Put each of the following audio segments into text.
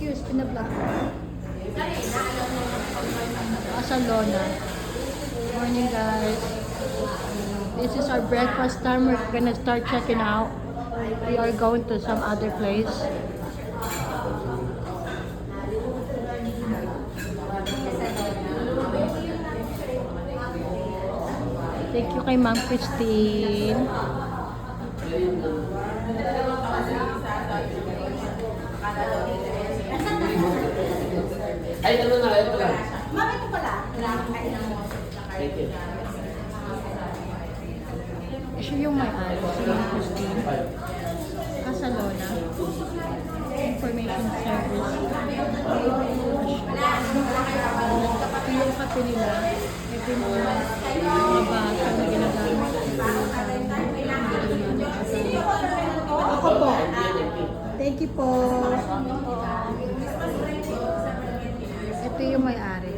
Excuse, pinablog ko. Barcelona. Morning guys. This is our breakfast time. We're gonna start checking out. We are going to some other place. Thank you kay Ma'am Christine. Ay, ano na, ito lang. Ma'am, ito pala. Thank you. Siya yung may-ari, si Ma'am Christine. Casalona. Information Service. Ito yung kape nila. Ito yung mga baso na ginagamit. Ako po. Thank you po. Ito yung may-ari.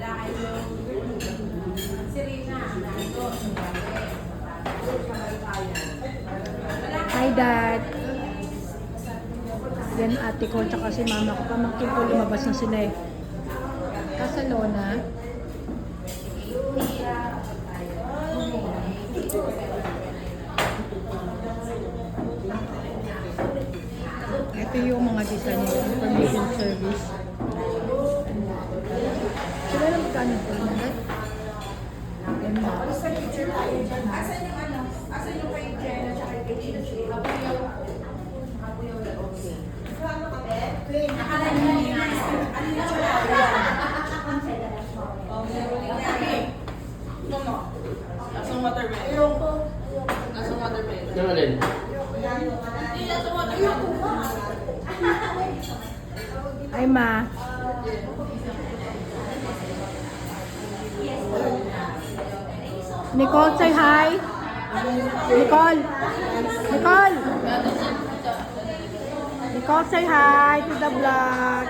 Hi, Dad. Yan ate ko, tsaka si mama ko. Pamangkin ko, lumabas na sila eh. Casalona. Ito yung mga design nila. Information service. Sila lang magkano po yun, Dad? Yan ba? Asan yung kay Jen at saka kay Chichi? Nakala niyo yun. Ano na siya? Ito mo. Lasang watermelon. Ayoko. Lasang watermelon. Ano alin? Hindi, lasang watermelon. Ay, ma. Nicole, say hi. Nicole. Nicole. Nicole, say hi to the vlog.